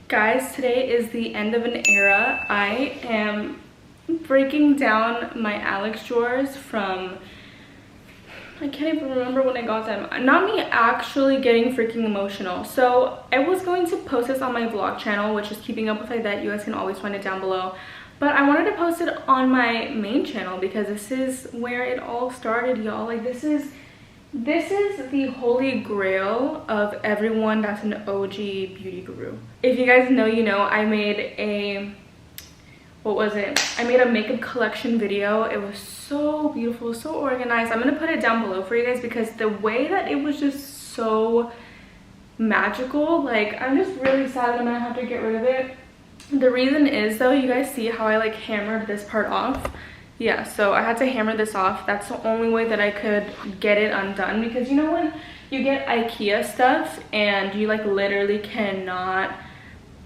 Guys, today is the end of an era. I am breaking down my Alex drawers from, I can't even remember when I got them. Not me actually getting freaking emotional. So I was going to post this on my vlog channel, which is Keeping Up with Aidette. You guys can always find it down below. But I wanted to post it on my main channel because this is where it all started, y'all. Like this is the holy grail of everyone that's an OG beauty guru. If you guys know, you know, I made a, I made a makeup collection video. It was so beautiful, so organized. I'm gonna put it down below for you guys because the way that it was just so magical, like I'm just really sad I'm gonna have to get rid of it. The reason is though, you guys see how I like hammered this part off? Yeah, so I had to hammer this off. That's the only way that I could get it undone, because you know when you get IKEA stuff and you like literally cannot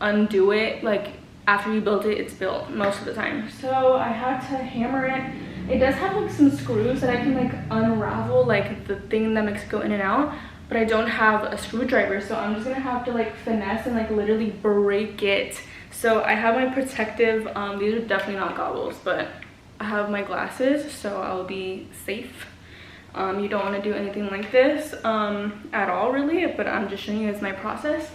undo it, like after you build it, it's built most of the time. So I had to hammer it. It does have like some screws that I can like unravel, like the thing that makes it go in and out, but I don't have a screwdriver, so I'm just gonna have to like finesse and like literally break it. So I have my protective, these are definitely not goggles, but I have my glasses, so I'll be safe. You don't want to do anything like this at all really, but I'm just showing you guys my process.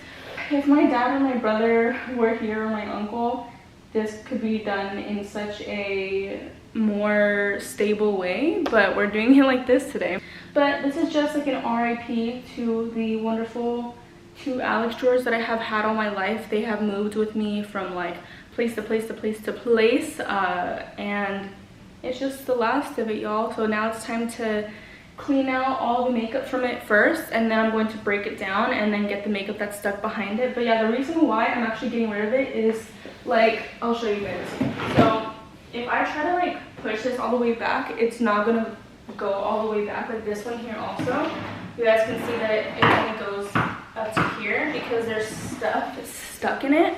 If my dad or my brother were here, or my uncle, this could be done in such a more stable way, but we're doing it like this today. But this is just like an RIP to the wonderful two Alex drawers that I have had all my life. They have moved with me from like place to place to place to place, and it's just the last of it, y'all. So now it's time to clean out all the makeup from it first, and then I'm going to break it down and then get the makeup that's stuck behind it. But yeah, the reason why I'm actually getting rid of it is like, I'll show you guys. So if I try to like push this all the way back, it's not gonna go all the way back. Like this one here also, you guys can see that it only goes up to here because there's stuff that's stuck in it.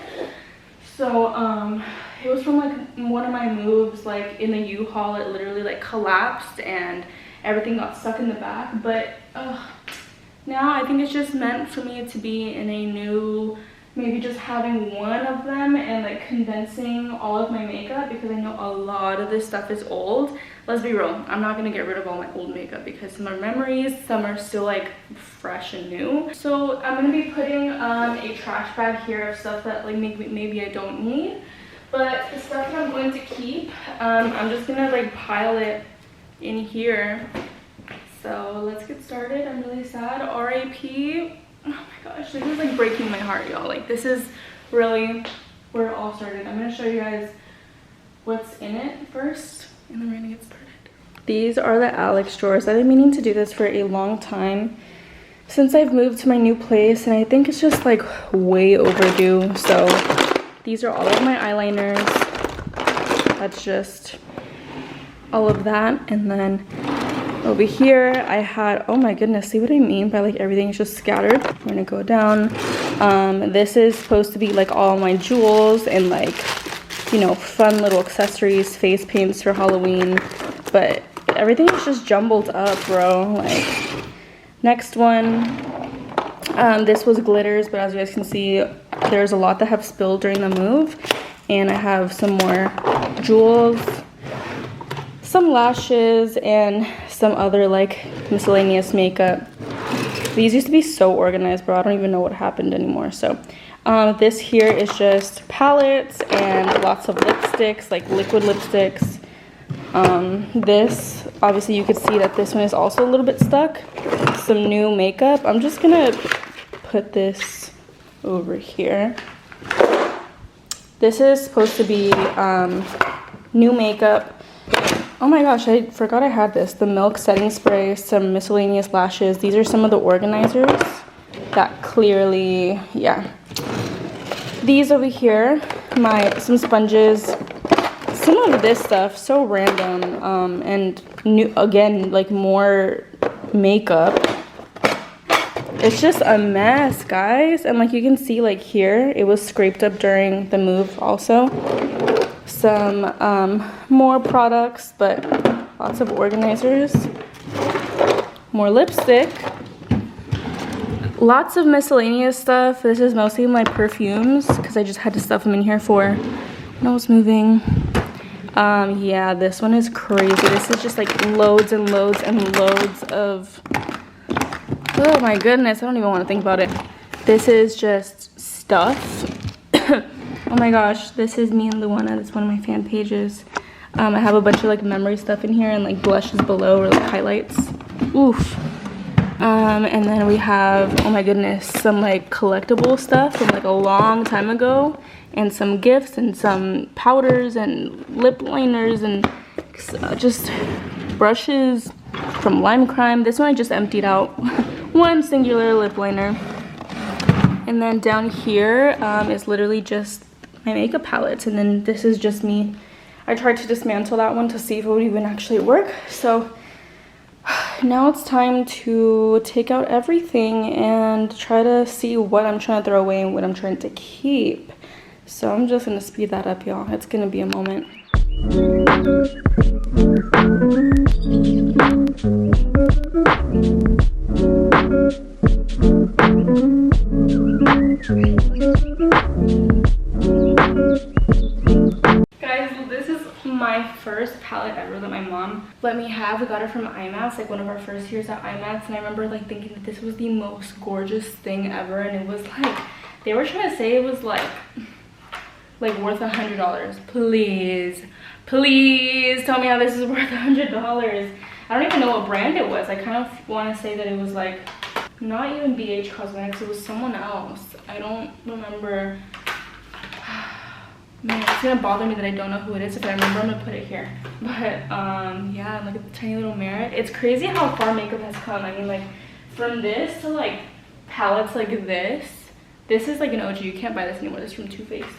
So it was from like one of my moves, like in the U-Haul. It literally like collapsed and everything got stuck in the back. But now I think it's just meant for me to be in a new, maybe just having one of them and like condensing all of my makeup, because I know a lot of this stuff is old. Let's be real, I'm not gonna get rid of all my old makeup because some are memories, some are still like fresh and new. So I'm gonna be putting a trash bag here of stuff that like maybe I don't need. But the stuff that I'm going to keep, I'm just gonna like pile it in here. So let's get started. I'm really sad. RIP. Oh my gosh, this is like breaking my heart, y'all. Like this is really where it all started. I'm gonna show you guys what's in it first, and then we're gonna get started. These are the Alex drawers. I've been meaning to do this for a long time, since I've moved to my new place, and I think it's just like way overdue. So these are all of my eyeliners. That's just all of that. And then over here I had, oh my goodness, see what I mean by like everything is just scattered. We're gonna go down. This is supposed to be like all my jewels and like, you know, fun little accessories, face paints for Halloween, but everything is just jumbled up, bro. Like, next one, this was glitters, but as you guys can see, there's a lot that have spilled during the move. And I have some more jewels, some lashes, and some other like miscellaneous makeup. These used to be so organized, bro. I don't even know what happened anymore. So this here is just palettes and lots of lipsticks, like liquid lipsticks. This, obviously you could see that this one is also a little bit stuck. Some new makeup. I'm just gonna put this over here. This is supposed to be new makeup. Oh my gosh, I forgot I had this. The Milk setting spray, some miscellaneous lashes. These are some of the organizers that clearly, yeah. These over here, some sponges, some of this stuff, so random, and new, again, like more makeup. It's just a mess, guys. And like you can see, like here, it was scraped up during the move also. Some more products, but lots of organizers. More lipstick. Lots of miscellaneous stuff. This is mostly my perfumes because I just had to stuff them in here for when I was moving. Yeah, this one is crazy. This is just like loads and loads and loads of, oh my goodness, I don't even want to think about it. This is just stuff. Oh my gosh, this is me and Luana. That's one of my fan pages. I have a bunch of like memory stuff in here and like blushes below or like highlights. Oof. And then we have, oh my goodness, some like collectible stuff from like a long time ago, and some gifts and some powders and lip liners and just brushes from Lime Crime. This one I just emptied out. One singular lip liner. And then down here is literally just my makeup palettes, and then this is just me. I tried to dismantle that one to see if it would even actually work. So now it's time to take out everything and try to see what I'm trying to throw away and what I'm trying to keep. So I'm just gonna speed that up, y'all. It's gonna be a moment. Guys, this is my first palette ever that my mom let me have. We got it from IMATS, like one of our first years at IMATS, and I remember like thinking that this was the most gorgeous thing ever, and it was like, they were trying to say it was like worth $100. Please tell me how this is worth $100. I don't even know what brand it was. I kind of want to say that it was like not even BH Cosmetics, it was someone else. I don't remember. Man, it's gonna bother me that I don't know who it is. If I remember, I'm gonna put it here. But yeah, look at the tiny little mirror. It's crazy how far makeup has come. I mean, like from this to like palettes like this is like an OG. You can't buy this anymore. This is from Too Faced.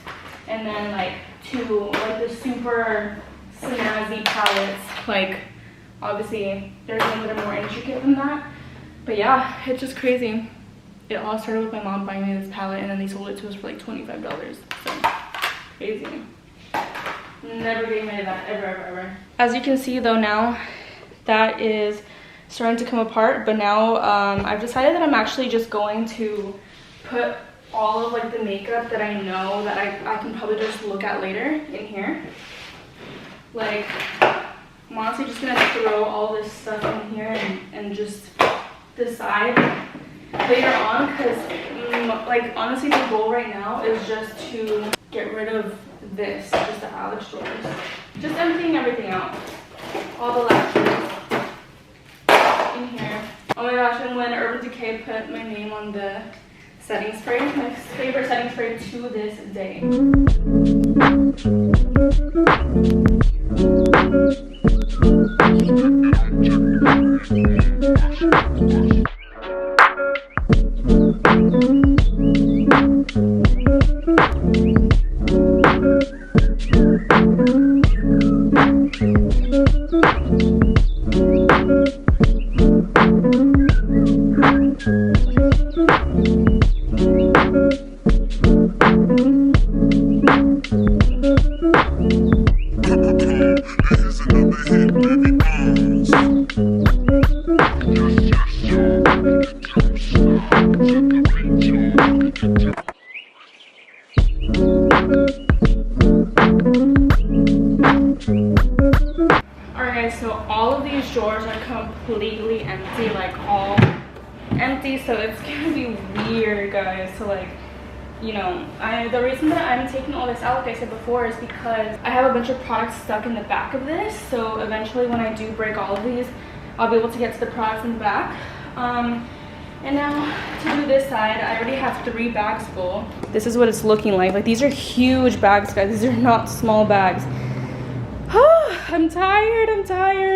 And then like to like the super snazzy palettes, like obviously there's ones that are more intricate than that. But yeah, it's just crazy. It all started with my mom buying me this palette, and then they sold it to us for like $25. So crazy. Never getting rid of that, ever. As you can see though, now that is starting to come apart. But now I've decided that I'm actually just going to put all of like the makeup that I know that I can probably just look at later in here. Like, I'm honestly just gonna throw all this stuff in here and just decide later on, because like honestly the goal right now is just to get rid of this, just the Alex drawers, just emptying everything out, all the lashes in here. Oh my gosh, and when Urban Decay put my name on the setting spray, my favorite setting spray to this day. So all of these drawers are completely empty, like all empty, so it's gonna be weird, guys. So like, you know, the reason that I'm taking all this out, like I said before, is because I have a bunch of products stuck in the back of this. So eventually when I do break all of these, I'll be able to get to the products in the back. And now to do this side, I already have 3 bags full. This is what it's looking like. Like, these are huge bags, guys. These are not small bags. I'm tired.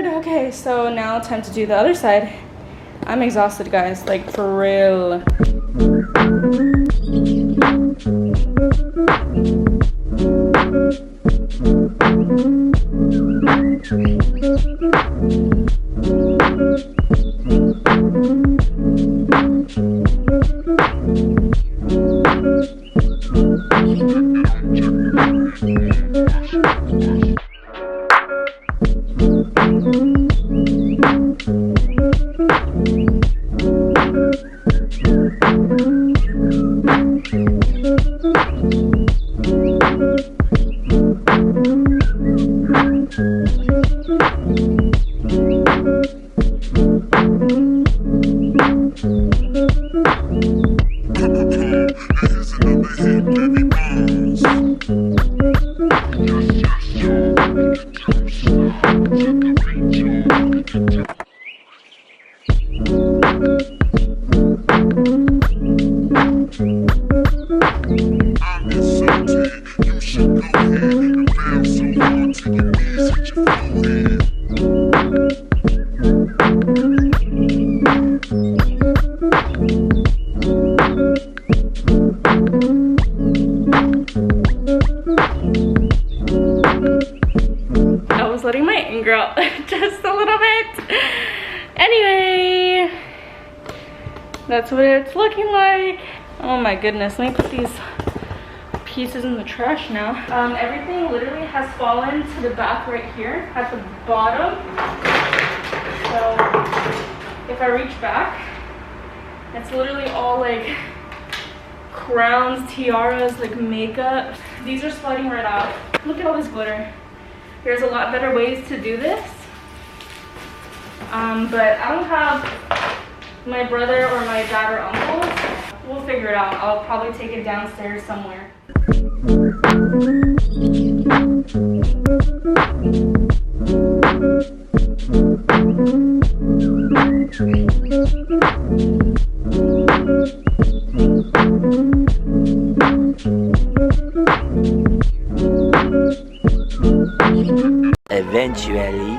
Okay, so now time to do the other side. I'm exhausted, guys, like for real. that's what it's looking like. Oh my goodness, let me put these pieces in the trash now. Everything literally has fallen to the back right here at the bottom. So if I reach back, it's literally all like crowns, tiaras, like makeup. These are sliding right off. Look at all this glitter. There's a lot better ways to do this. But I don't have my brother or my dad or uncles. We'll figure it out. I'll probably take it downstairs somewhere. Eventually.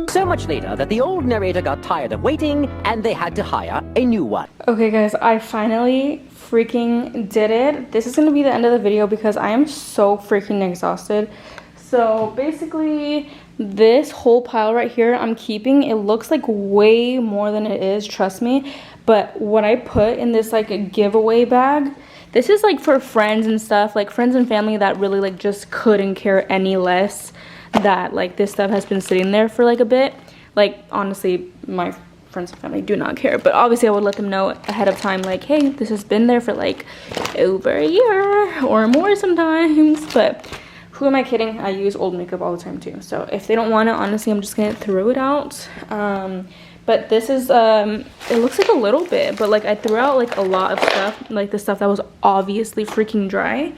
So much later that the old narrator got tired of waiting and they had to hire a new one. Okay guys, I finally freaking did it. This is gonna be the end of the video because I am so freaking exhausted. So basically this whole pile right here I'm keeping. It looks like way more than it is, trust me. But what I put in this like a giveaway bag, this is like for friends and stuff, like friends and family that really like just couldn't care any less that like this stuff has been sitting there for like a bit. Like honestly, my friends and family do not care, but obviously I would let them know ahead of time, like, hey, this has been there for like over a year or more sometimes. But who am I kidding? I use old makeup all the time too, so if they don't want it, honestly I'm just gonna throw it out. But this is it looks like a little bit, but like I threw out like a lot of stuff, like the stuff that was obviously freaking dry.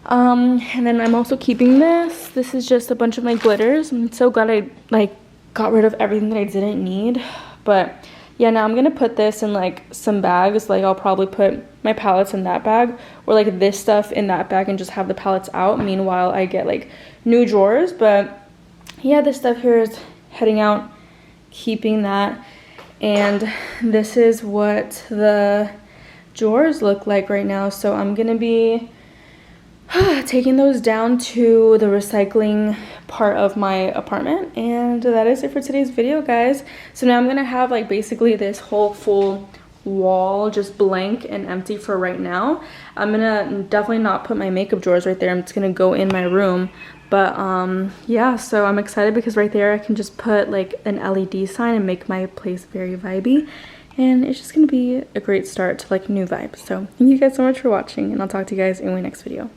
And then I'm also keeping this. This is just a bunch of my glitters. I'm so glad I like got rid of everything that I didn't need. But yeah, now I'm gonna put this in like some bags. Like I'll probably put my palettes in that bag, or like this stuff in that bag, and just have the palettes out. Meanwhile, I get like new drawers. But yeah, this stuff here is heading out, keeping that. And this is what the drawers look like right now. So I'm gonna be taking those down to the recycling part of my apartment. And that is it for today's video, guys. So now I'm gonna have like basically this whole full wall just blank and empty for right now. I'm gonna definitely not put my makeup drawers right there. I'm just gonna go in my room. But yeah, so I'm excited because right there I can just put like an LED sign and make my place very vibey. And it's just gonna be a great start to like a new vibe. So thank you guys so much for watching, and I'll talk to you guys in my next video.